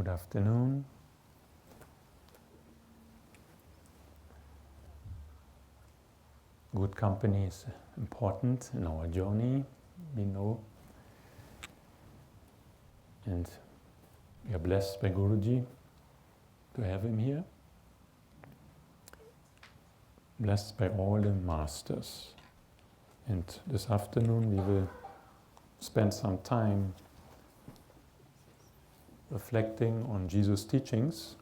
Good afternoon. Good company is important in our journey, we know. And we are blessed by Guruji to have him here. Blessed by all the masters. And this afternoon we will spend some time reflecting on Jesus' teachings.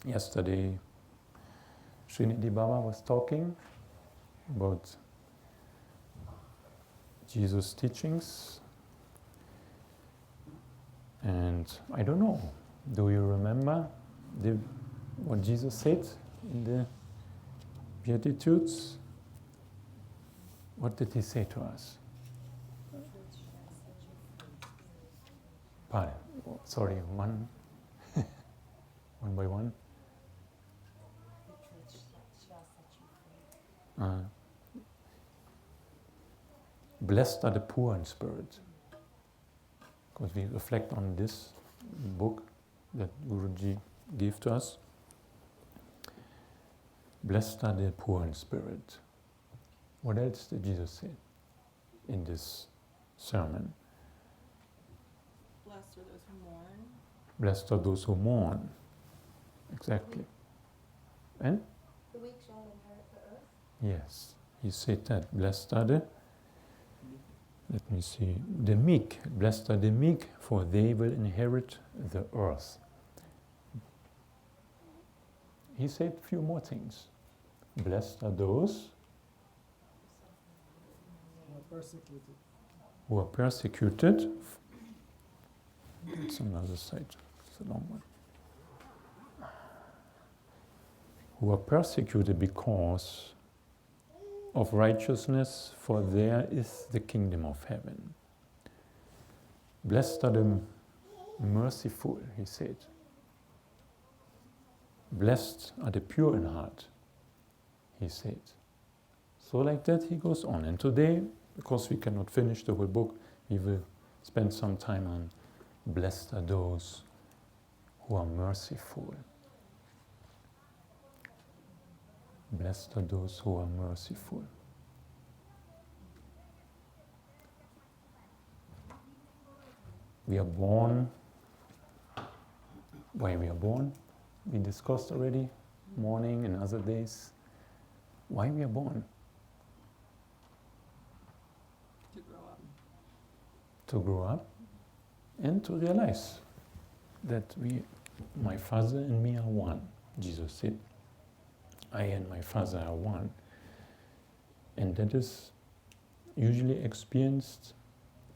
Yesterday, Srinidhi Baba was talking about Jesus' teachings. And I don't know, do you remember what Jesus said in the Beatitudes? What did he say to us? Pardon. Sorry, one by one. Blessed are the poor in spirit. Because we reflect on this book that Guruji gave to us. Blessed are the poor in spirit. What else did Jesus say in this sermon? Blessed are those who mourn. Blessed are those who mourn. Exactly. And? The weak shall inherit the earth. Yes, he said that. Blessed are the, let me see, the meek. Blessed are the meek, for they will inherit the earth. He said a few more things. Blessed are those who are persecuted. It's another side. It's a long one. Who are persecuted because of righteousness, for there is the kingdom of heaven. Blessed are the merciful, he said. Blessed are the pure in heart, he said. So like that he goes on. And today, because we cannot finish the whole book, we will spend some time on blessed are those who are merciful. Blessed are those who are merciful. We are born. Why we are born? We discussed already, morning and other days. Why we are born? To grow up. To grow up and to realize that my Father and me are one. Jesus said, I and my Father are one. And that is usually experienced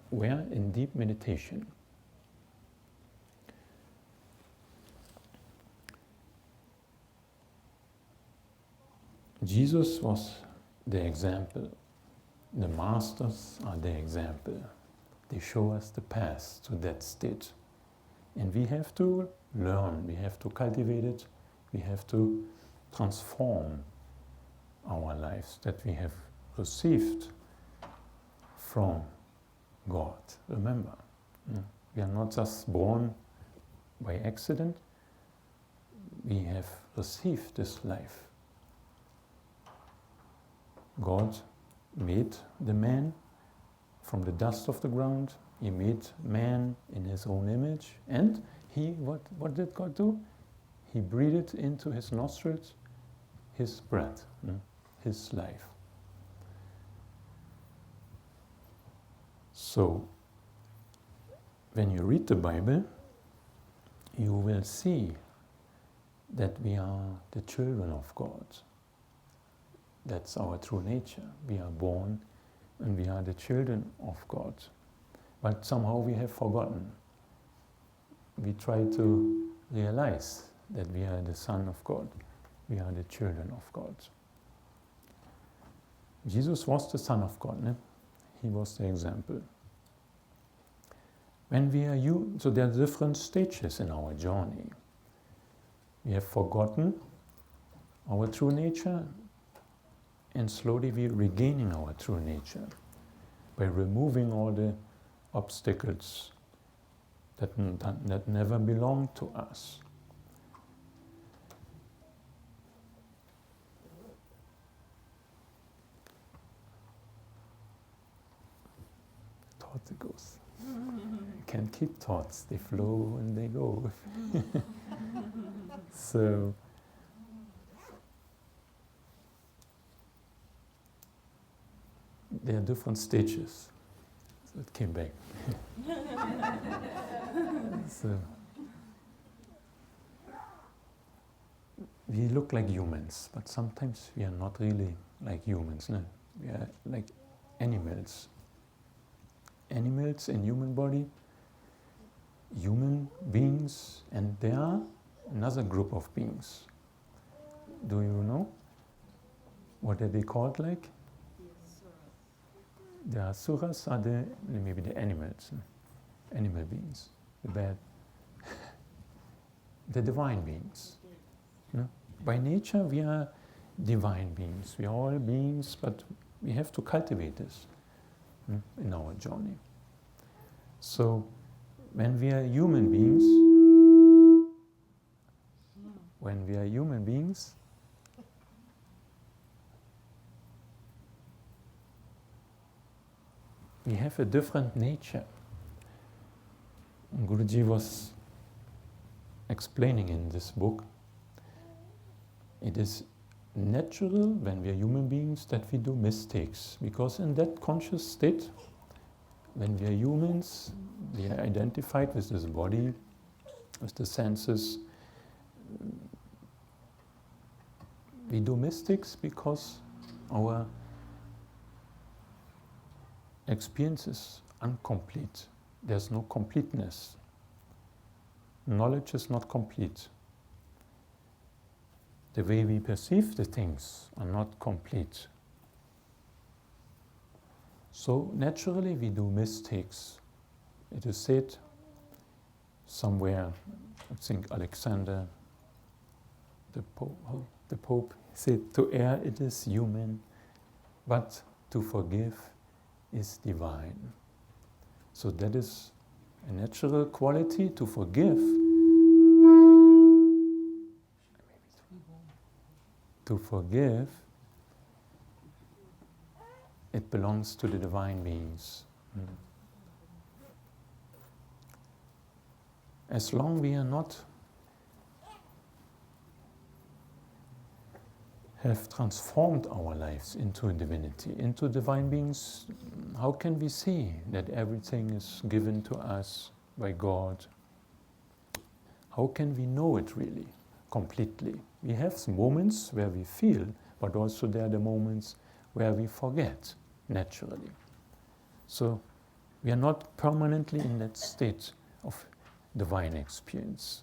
where? In deep meditation. Jesus was the example. The masters are the example. They show us the path to that state. And we have to learn, we have to cultivate it, we have to transform our lives that we have received from God. Remember, we are not just born by accident, we have received this life. God made the man from the dust of the ground. He made man in his own image. And what did God do? He breathed into his nostrils his breath, his life. So, when you read the Bible, you will see that we are the children of God. That's our true nature. We are born and we are the children of God. But somehow we have forgotten. We try to realize that we are the Son of God. We are the children of God. Jesus was the Son of God. Ne? He was the example. When we are so there are different stages in our journey. We have forgotten our true nature, and slowly we are regaining our true nature by removing all the obstacles that never belonged to us. Thoughts it goes. You can't keep thoughts, they flow and they go. So there are different stages. So it came back. So we look like humans, but sometimes we are not really like humans. No? We are like animals. Animals in human body, human beings, and there are another group of beings. Do you know? What are they called like? The asuras are maybe the animals, animal beings, the bad, the divine beings. No? By nature we are divine beings. We are all beings, but we have to cultivate this in our journey. So when we are human beings, we have a different nature. Guruji was explaining in this book, it is natural when we are human beings that we do mistakes, because in that conscious state, when we are humans, we are identified with this body, with the senses. We do mistakes because our experience is incomplete. There's no completeness. Knowledge is not complete. The way we perceive the things are not complete. So naturally we do mistakes. It is said somewhere, I think Alexander, the Pope said, to err it is human, but to forgive is divine. So that is a natural quality, to forgive. To forgive, it belongs to the divine beings. As long we are not have transformed our lives into a divinity, into divine beings, how can we see that everything is given to us by God? How can we know it really, completely? We have some moments where we feel, but also there are the moments where we forget, naturally. So we are not permanently in that state of divine experience.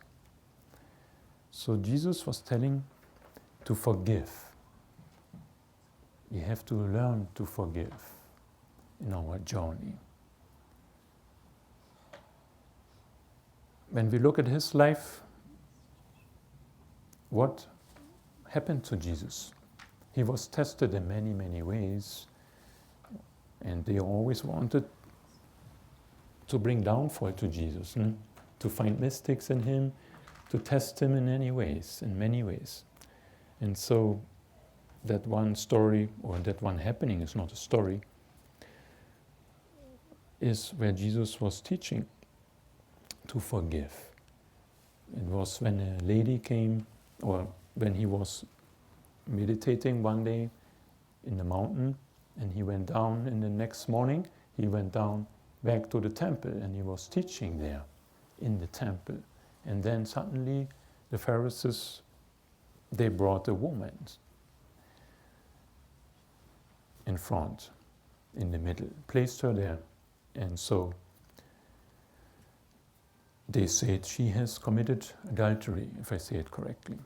So Jesus was telling to forgive. We have to learn to forgive in our journey. When we look at his life, what happened to Jesus? He was tested in many, many ways, and they always wanted to bring downfall to Jesus, to find mistakes in him, to test him in many ways. And so that one story, or that one happening is not a story, is where Jesus was teaching to forgive. It was when a lady came, or when he was meditating one day in the mountain, and he went down, and the next morning he went down back to the temple, and he was teaching there in the temple. And then suddenly the Pharisees, they brought a woman in front, in the middle, placed her there. And so they said she has committed adultery, if I say it correctly.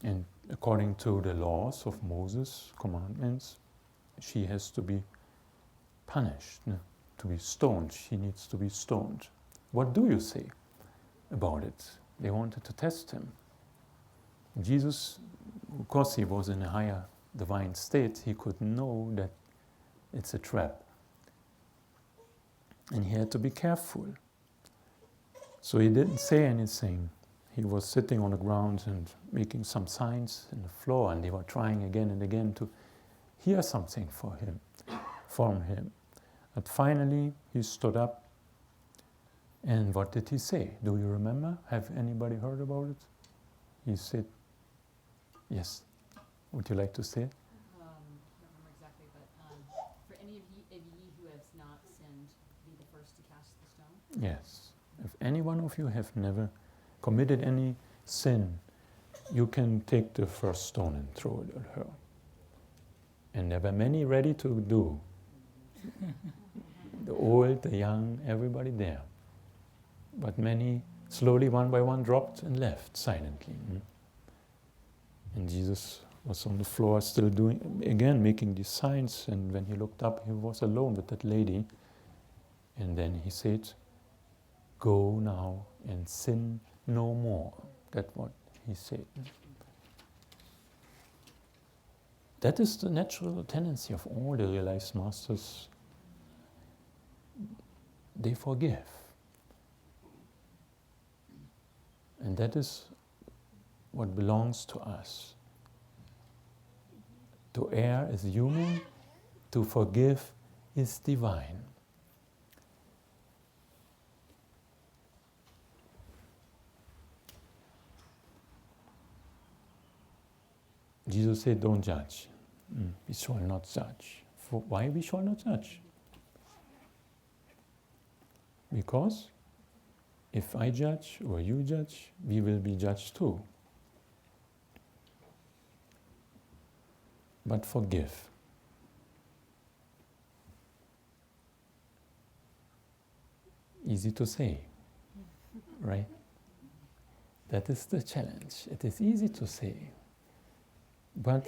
And according to the laws of Moses' commandments, she has to be punished, to be stoned. She needs to be stoned. What do you say about it? They wanted to test him. Jesus, of course, he was in a higher divine state. He could know that it's a trap. And he had to be careful. So he didn't say anything. He was sitting on the ground and making some signs in the floor, and they were trying again and again to hear something from him. But finally, he stood up, and what did he say? Do you remember? Have anybody heard about it? He said, yes. Would you like to say it? I don't remember exactly, but for any of ye who has not sinned, be the first to cast the stone. Yes. If any one of you have never committed any sin, you can take the first stone and throw it at her. And there were many ready to do. The old, the young, everybody there. But many, slowly, one by one, dropped and left silently. And Jesus was on the floor still doing, again, making these signs. And when he looked up, he was alone with that lady. And then he said, go now and sin no more. That's what he said. That is the natural tendency of all the realized masters. They forgive. And that is what belongs to us. To err is human, to forgive is divine. Jesus said, don't judge. We shall not judge. Why we shall not judge? Because if I judge or you judge, we will be judged too. But forgive. Easy to say, right? That is the challenge. It is easy to say, but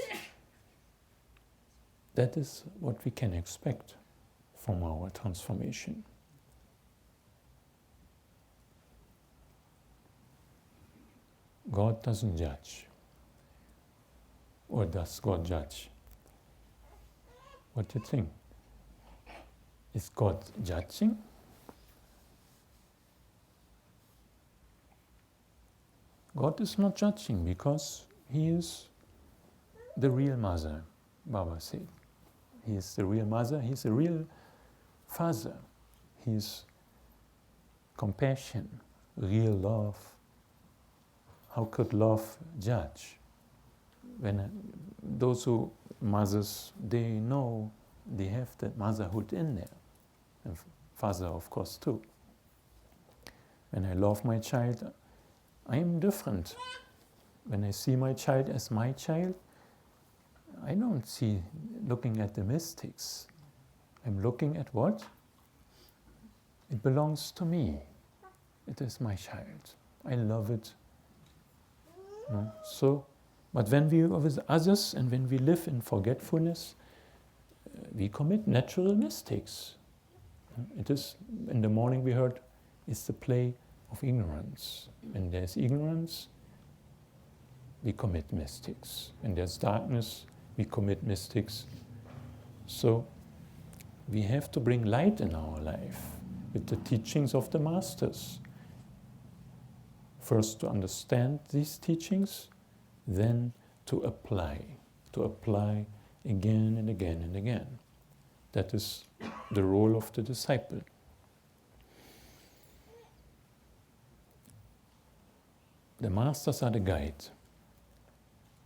that is what we can expect from our transformation. God doesn't judge. Or does God judge? What do you think? Is God judging? God is not judging because He is the real mother, Baba said. He is the real mother, He is the real father. He is compassion, real love. How could love judge? When those who mothers, they know they have that motherhood in there. And father, of course, too. When I love my child, I am different. When I see my child as my child, I don't see looking at the mistakes. I'm looking at what? It belongs to me. It is my child. I love it. No? So, but when we are with others and when we live in forgetfulness, we commit natural mistakes. It is, in the morning we heard, it's the play of ignorance. When there's ignorance, we commit mistakes. When there's darkness, we commit mistakes. So we have to bring light in our life with the teachings of the masters. First to understand these teachings, then to apply again and again and again. That is the role of the disciple. The masters are the guide.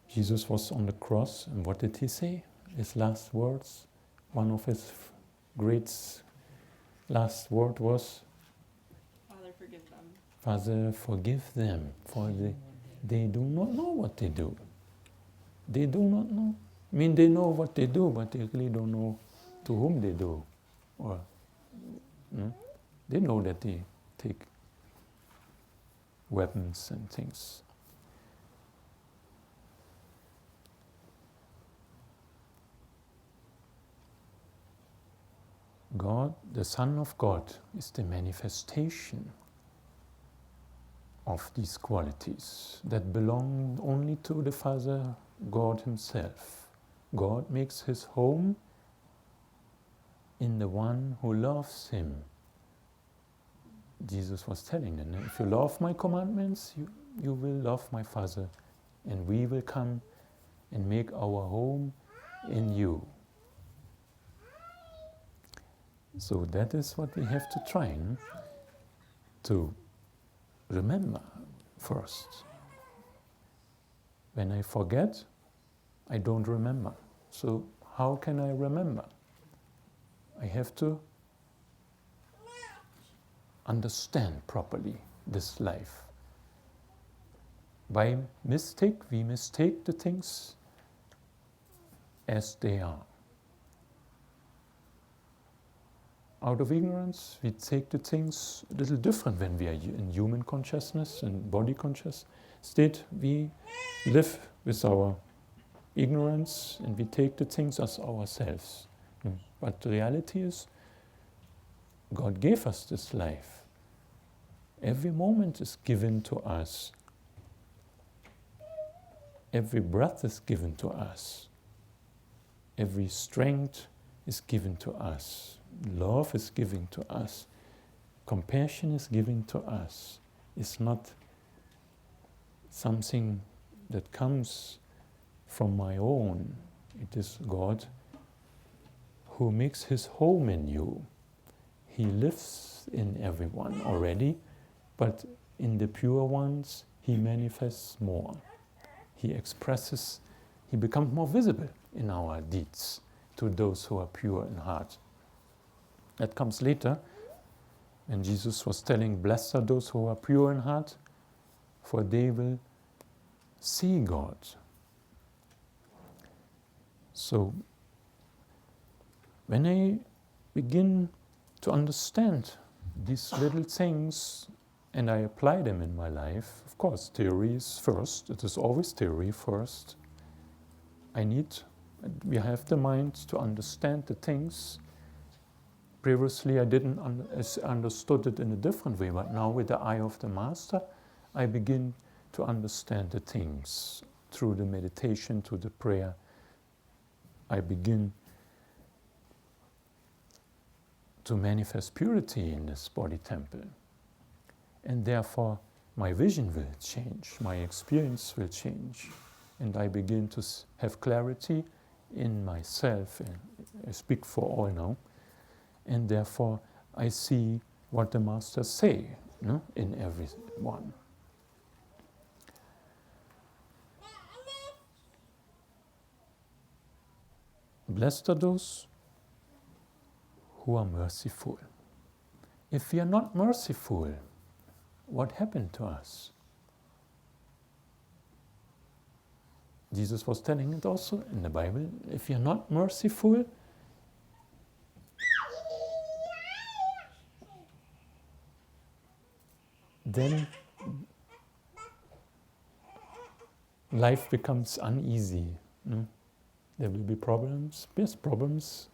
Jesus was on the cross, and what did he say? His last words, one of his great last word was, Father, forgive them. Father, forgive them, for they do not know what they do. They do not know. I mean, they know what they do, but they really don't know to whom they do. Or they know that they take weapons and things. God, the Son of God, is the manifestation of these qualities that belong only to the Father, God Himself. God makes His home in the one who loves Him. Jesus was telling them, if you love my commandments, you will love my Father, and we will come and make our home in you. So that is what we have to try to remember first. When I forget, I don't remember. So how can I remember? I have to understand properly this life. By mistake, we mistake the things as they are. Out of ignorance, we take the things a little different when we are in human consciousness and body conscious state. We live with our ignorance and we take the things as ourselves. But the reality is, God gave us this life. Every moment is given to us. Every breath is given to us. Every strength is given to us. Love is given to us. Compassion is given to us. It's not something that comes from my own. It is God who makes his home in you. He lives in everyone already, but in the pure ones, he manifests more. He expresses, he becomes more visible in our deeds to those who are pure in heart. That comes later, when Jesus was telling, blessed are those who are pure in heart, for they will see God. So, when I begin to understand these little things and I apply them in my life, of course, theory is first. It is always theory first. We have the mind to understand the things. Previously, I didn't understood it in a different way, but now with the eye of the Master, I begin to understand the things through the meditation, through the prayer. I begin to manifest purity in this body temple. And therefore, my vision will change, my experience will change. And I begin to have clarity in myself, and I speak for all now. And therefore, I see what the Masters say, in everyone. Blessed are those who are merciful. If we are not merciful, what happened to us? Jesus was telling it also in the Bible. If you're not merciful, then life becomes uneasy. There will be problems. Yes, problems.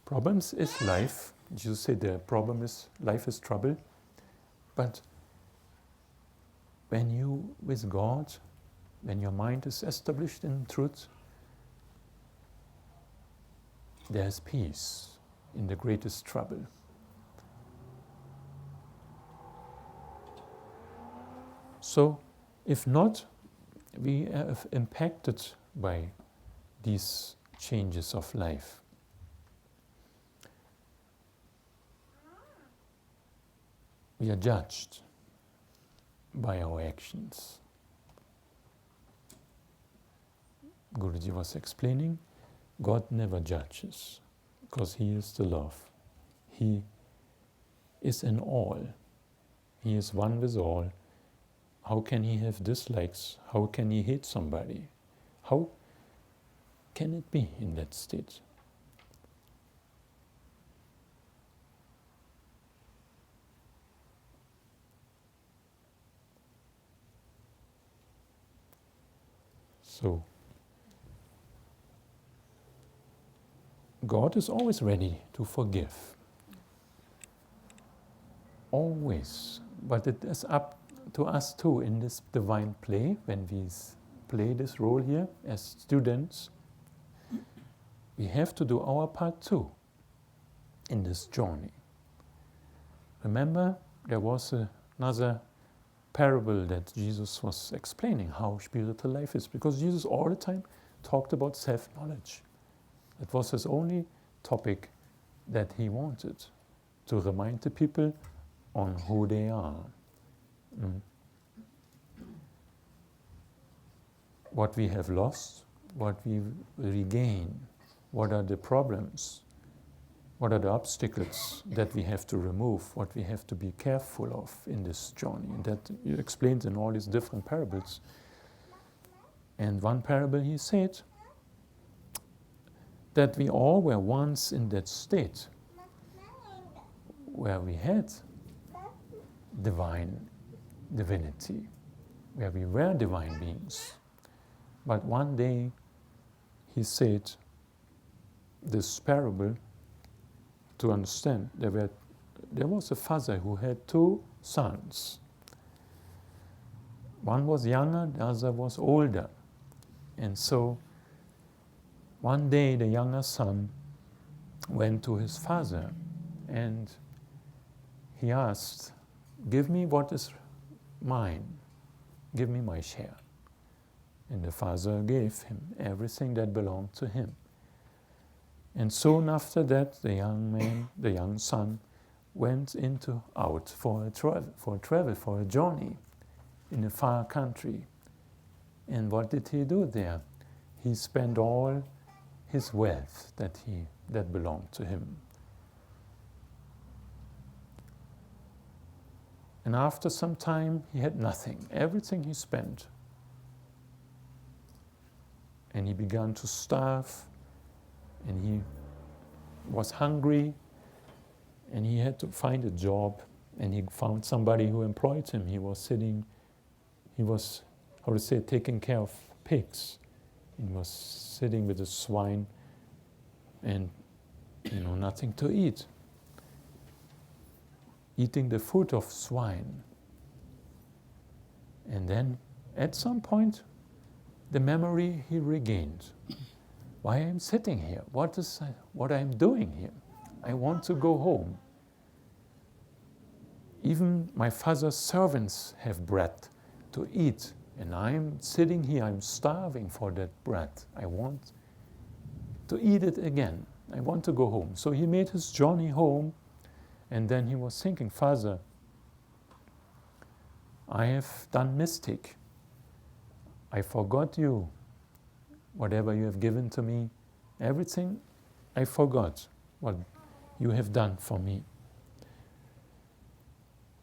Problems is life. Jesus said the problem is life is trouble. But when you with God, when your mind is established in truth, there's peace in the greatest trouble. So, if not, we are impacted by these changes of life. We are judged by our actions. Guruji was explaining, God never judges, because He is the love. He is in all. He is one with all. How can He have dislikes? How can He hate somebody? How can it be in that state? So, God is always ready to forgive. Always. But it is up to us too in this divine play, when we play this role here as students. We have to do our part too in this journey. remember, there was another parable that Jesus was explaining how spiritual life is, because Jesus all the time talked about self-knowledge. It was his only topic that he wanted to remind the people on who they are. What we have lost, what we regain, what are the problems, what are the obstacles that we have to remove, what we have to be careful of in this journey. And that he explains in all these different parables. And one parable he said that we all were once in that state where we had divinity, where we were divine beings. But one day he said this parable to understand. There was a father who had two sons. One was younger, the other was older. And so one day the younger son went to his father and he asked, "Give me what is mine, give me my share." And the father gave him everything that belonged to him. And soon after that, the young son, went out for a journey in a far country. And what did he do there? He spent all his wealth that belonged to him. And after some time, he had nothing. Everything he spent. And he began to starve, and he was hungry, and he had to find a job, and he found somebody who employed him. He was taking care of pigs. He was sitting with the swine and, nothing to eat. Eating the food of swine. And then, at some point, the memory he regained. Why I'm sitting here? What I'm doing here? I want to go home. Even my father's servants have bread to eat, and I'm sitting here, I'm starving for that bread. I want to eat it again. I want to go home. So he made his journey home, and then he was thinking, "Father, I have done mistake. I forgot you. Whatever you have given to me, everything I forgot what you have done for me.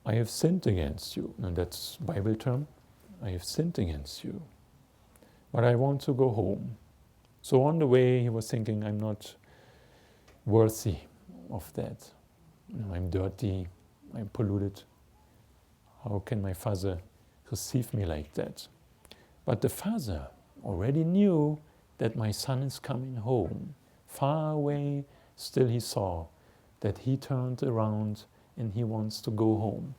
I have sinned against you." And that's Bible term. I have sinned against you. But I want to go home. So on the way he was thinking, I'm not worthy of that. I'm dirty, I'm polluted. How can my father receive me like that? But the father already knew that my son is coming home. Far away, still he saw that he turned around and he wants to go home,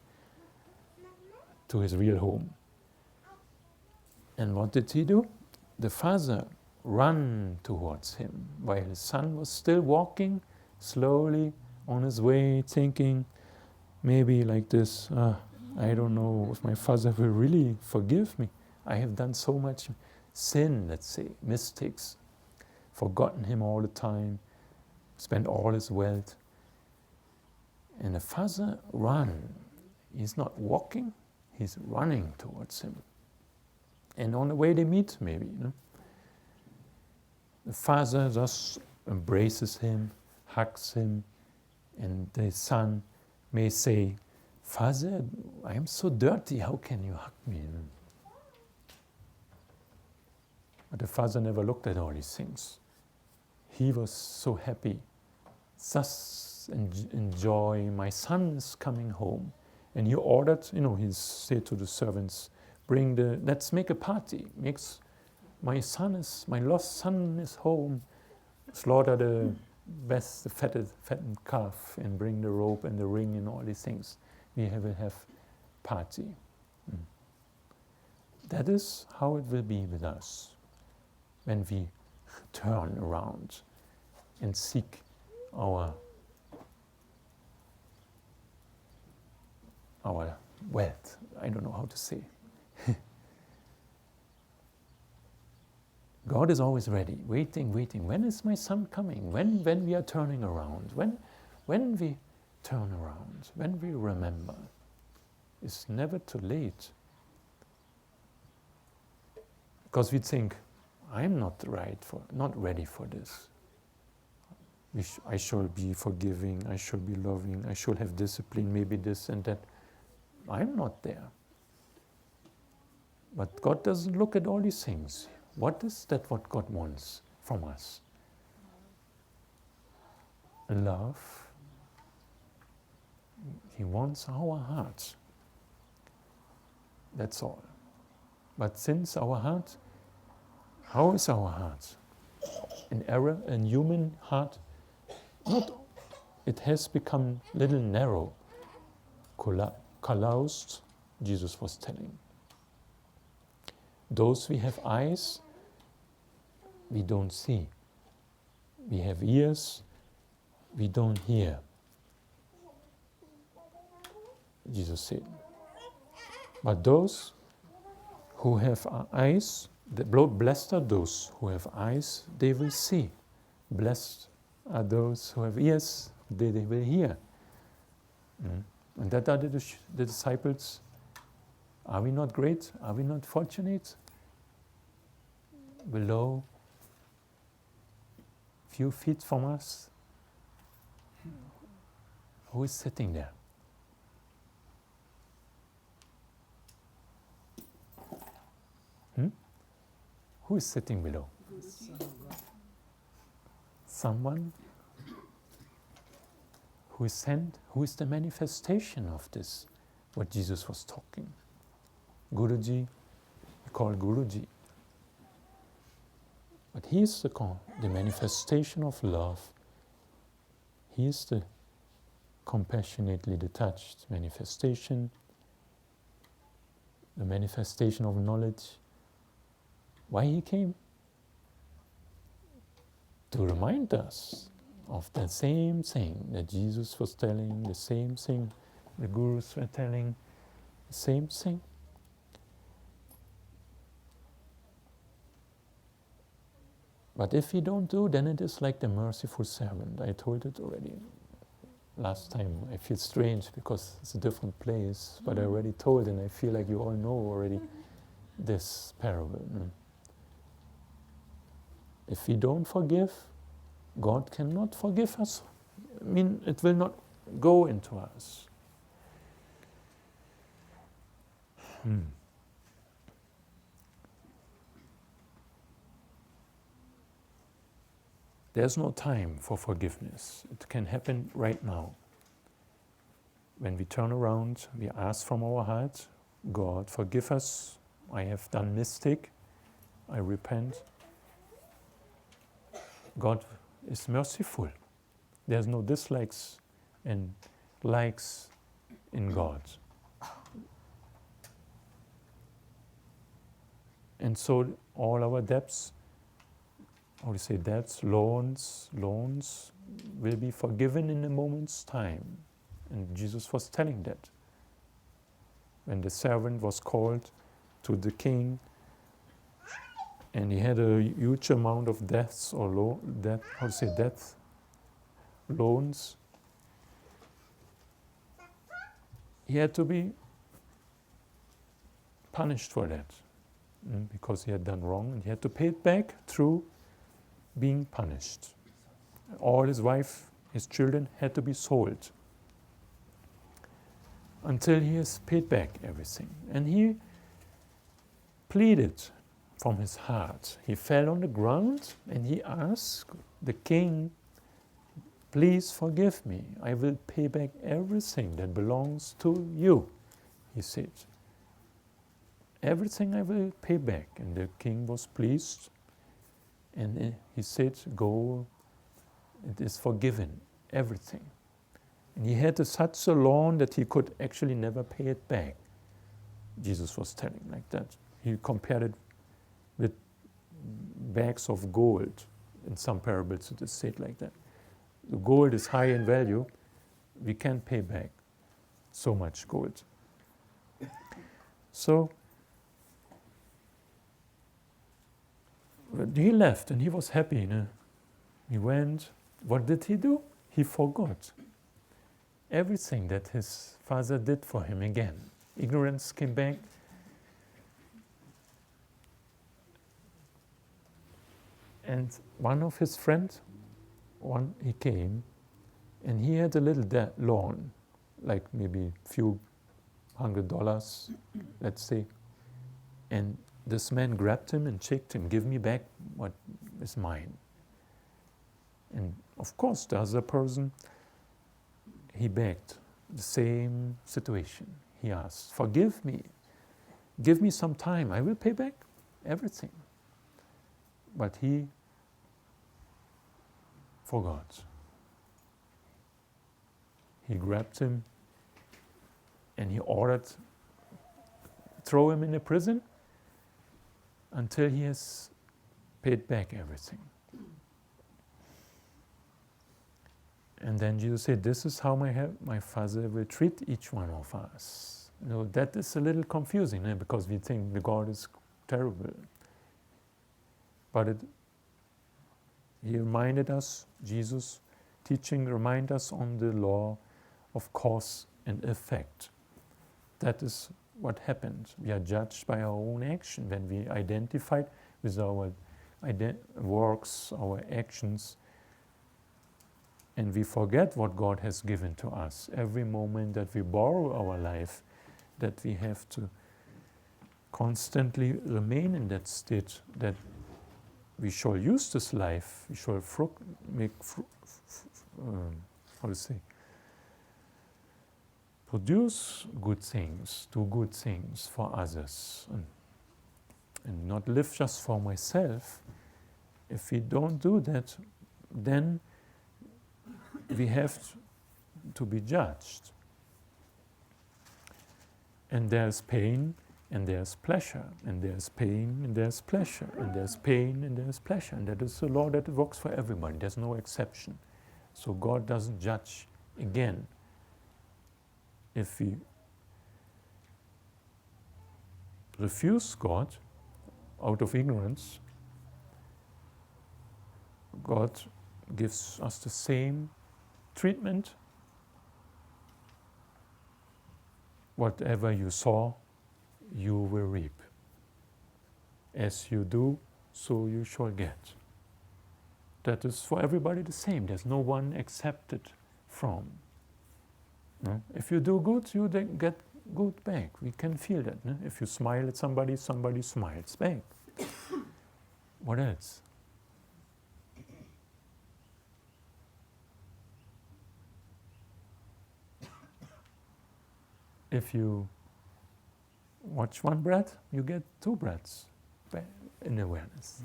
to his real home. And what did he do? The father ran towards him while his son was still walking slowly on his way, thinking maybe like this, I don't know if my father will really forgive me. I have done so much sin, let's say, mistakes, forgotten him all the time, spent all his wealth. And the father ran. He's not walking, he's running towards him. And on the way they meet, maybe. The father just embraces him, hugs him, and the son may say, "Father, I am so dirty, how can you hug me?" But the father never looked at all these things. He was so happy. Thus enjoy, my son is coming home. And he ordered, he said to the servants, let's make a party. My lost son is home. Slaughter the best, the fattened calf, and bring the rope and the ring and all these things. We will have party. That is how it will be with us when we turn around and seek our our wealth. I don't know how to say. God is always ready, waiting. When is my son coming? When we are turning around? When we turn around? When we remember? It's never too late. Because we think, I'm not ready for this. I shall be forgiving, I shall be loving, I shall have discipline, maybe this and that. I'm not there. But God doesn't look at all these things. What is that what God wants from us? Love. He wants our hearts. That's all. But since our heart, how is our heart? An error, a human heart, it has become a little narrow, calloused, Jesus was telling. Those we have eyes, we don't see. We have ears, we don't hear. Jesus said. But those who have eyes, blessed are those who have eyes, they will see. Blessed are those who have ears, they will hear. And that are the disciples. Are we not great? Are we not fortunate? Below, few feet from us, who is sitting there? Who is sitting below? Someone who is sent, who is the manifestation of this, what Jesus was talking. Guruji, we call Guruji. But he is the manifestation of love. He is the compassionately detached manifestation, the manifestation of knowledge. Why he came? To remind us of the same thing that Jesus was telling, the same thing the Gurus were telling, the same thing. But if we don't do, then it is like the merciful servant. I told it already last time. I feel strange because it's a different place, but I already told, and I feel like you all know already this parable. If we don't forgive, God cannot forgive us. I mean, it will not go into us. There's no time for forgiveness. It can happen right now. When we turn around, we ask from our heart, God, forgive us. I have done mistake. I repent. God is merciful. There's no dislikes and likes in God. And so all our debts, loans will be forgiven in a moment's time. And Jesus was telling that. When the servant was called to the king, and he had a huge amount of debts or loans, he had to be punished for that because he had done wrong, and he had to pay it back through being punished. All his wife, his children had to be sold until he has paid back everything. And he pleaded from his heart. He fell on the ground and he asked the king, please forgive me. I will pay back everything that belongs to you, he said. Everything I will pay back. And the king was pleased. And he said, go, it is forgiven, everything. And he had such a loan that he could actually never pay it back. Jesus was telling like that. He compared it with bags of gold. In some parables it is said like that. The gold is high in value. We can't pay back so much gold. So he left and he was happy. He went. What did he do? He forgot everything that his father did for him again. Ignorance came back. And one of his friends, he came, and he had a little loan, like maybe few $100, let's say. And this man grabbed him and checked him, give me back what is mine. And of course, the other person, he begged the same situation. He asked, forgive me, give me some time, I will pay back everything. But he forgot. He grabbed him and he ordered, throw him in a prison until he has paid back everything. And then Jesus said, this is how my Father will treat each one of us. That is a little confusing, because we think the God is terrible. But he reminded us, Jesus teaching remind us on the law of cause and effect. That is what happened. We are judged by our own action. When we identify with our works, our actions, and we forget what God has given to us. Every moment that we borrow our life, that we have to constantly remain in that state, that we shall use this life, we shall produce good things, do good things for others, and not live just for myself. If we don't do that, then we have to be judged. And there's pain, and there's pleasure, and there's pain, and there's pleasure, and there's pain, and there's pleasure. And that is the law that works for everybody. There's no exception. So God doesn't judge again. If we refuse God out of ignorance, God gives us the same treatment. Whatever you sow, you will reap. As you do, so you shall get. That is for everybody the same. There's no one accepted from. No? If you do good, you get good back. We can feel that. No? If you smile at somebody, somebody smiles back. What else? If you watch one breath, you get two breaths in awareness.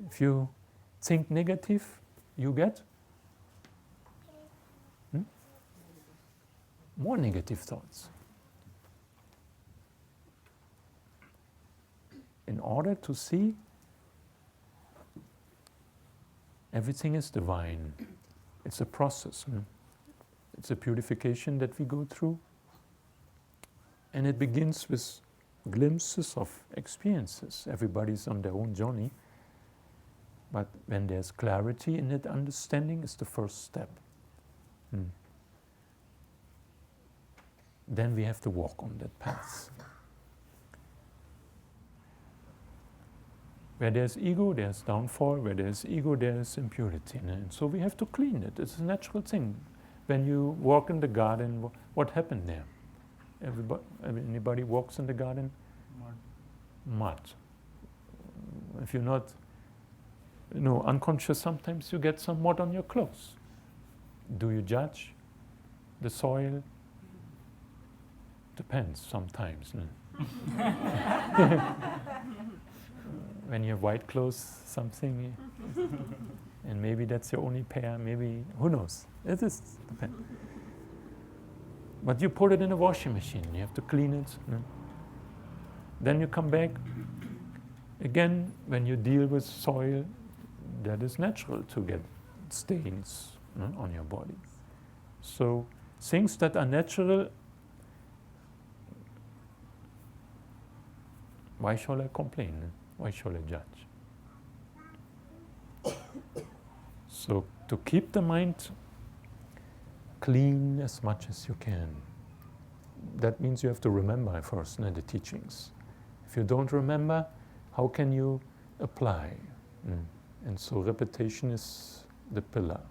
If you think negative, you get more negative thoughts. In order to see everything is divine, it's a process. It's a purification that we go through. And it begins with glimpses of experiences. Everybody's on their own journey. But when there's clarity in that understanding, it's the first step. Then we have to walk on that path. Where there's ego, there's downfall. Where there's ego, there's impurity. And so we have to clean it. It's a natural thing. When you walk in the garden, what happened there? Anybody walks in the garden? Mud. If you're not, unconscious, sometimes you get some mud on your clothes. Do you judge the soil? Depends sometimes. When you have white clothes, something, and maybe that's your only pair, maybe, who knows? It is depends. But you put it in a washing machine, you have to clean it. Then you come back. Again, when you deal with soil, that is natural to get stains on your body. So things that are natural Why shall I complain? Why shall I judge? So to keep the mind clean as much as you can, that means you have to remember first the teachings. If you don't remember, how can you apply? And so repetition is the pillar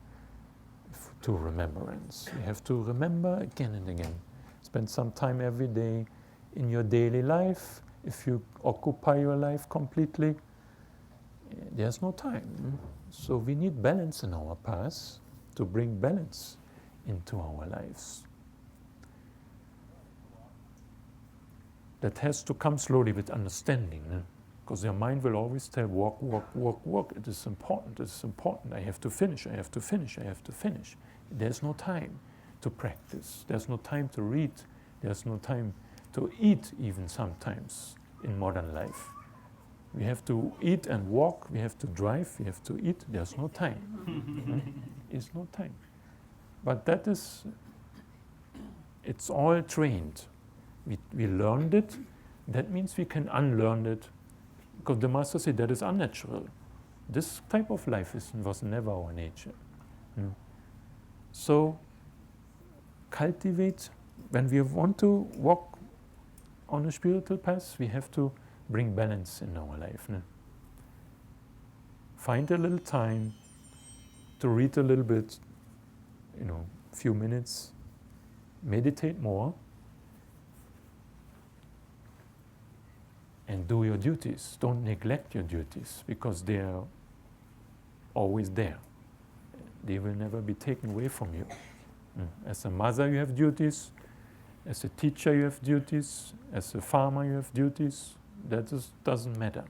to remembrance. You have to remember again and again. Spend some time every day in your daily life. If you occupy your life completely, there's no time. So we need balance in our path to bring balance into our lives. That has to come slowly with understanding, because your mind will always tell, walk, walk, walk, walk. It is important, it is important. I have to finish, I have to finish, I have to finish. There's no time to practice. There's no time to read. There's no time to eat even sometimes in modern life. We have to eat and walk, we have to drive, we have to eat. There's no time. It's no time. But that is, it's all trained. We learned it. That means we can unlearn it. Because the Master said that is unnatural. This type of life was never our nature. So cultivate, when we want to walk on a spiritual path, we have to bring balance in our life. Find a little time to read a little bit, few minutes, meditate more, and do your duties. Don't neglect your duties, because they are always there. They will never be taken away from you. As a mother you have duties, as a teacher you have duties, as a farmer you have duties. That doesn't matter.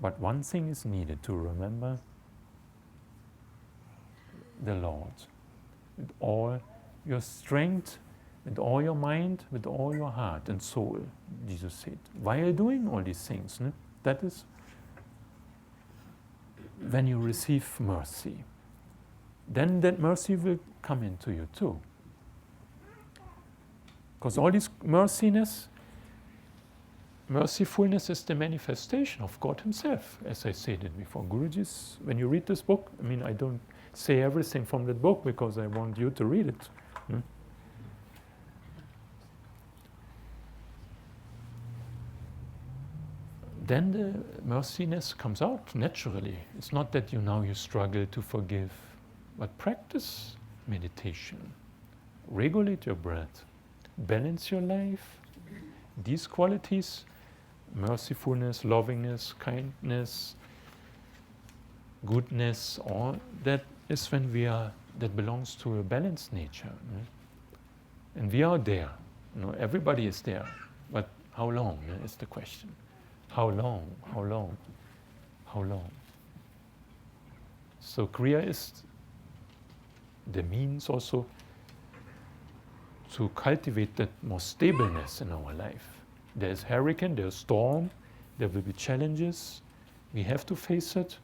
But one thing is needed, to remember the Lord with all your strength, with all your mind, with all your heart and soul, Jesus said. While doing all these things, that is when you receive mercy. Then that mercy will come into you too. Because all this mercifulness is the manifestation of God Himself, as I said it before. Guruji's, when you read this book, I don't say everything from that book because I want you to read it. Then the merciness comes out naturally. It's not that you struggle to forgive, but practice meditation. Regulate your breath. Balance your life. These qualities, mercifulness, lovingness, kindness, goodness, all that is that belongs to a balanced nature. And we are there. Everybody is there. But how long is the question. How long? How long? How long? So Kriya is the means also to cultivate that more stableness in our life. There's hurricane, there's storm, there will be challenges. We have to face it.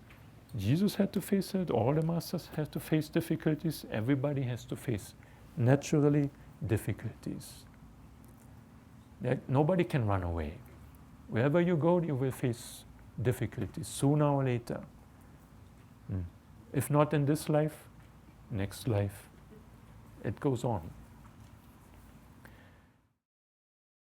Jesus had to face it. All the masters have to face difficulties. Everybody has to face naturally difficulties. Nobody can run away. Wherever you go, you will face difficulties sooner or later. If not in this life, next life. It goes on.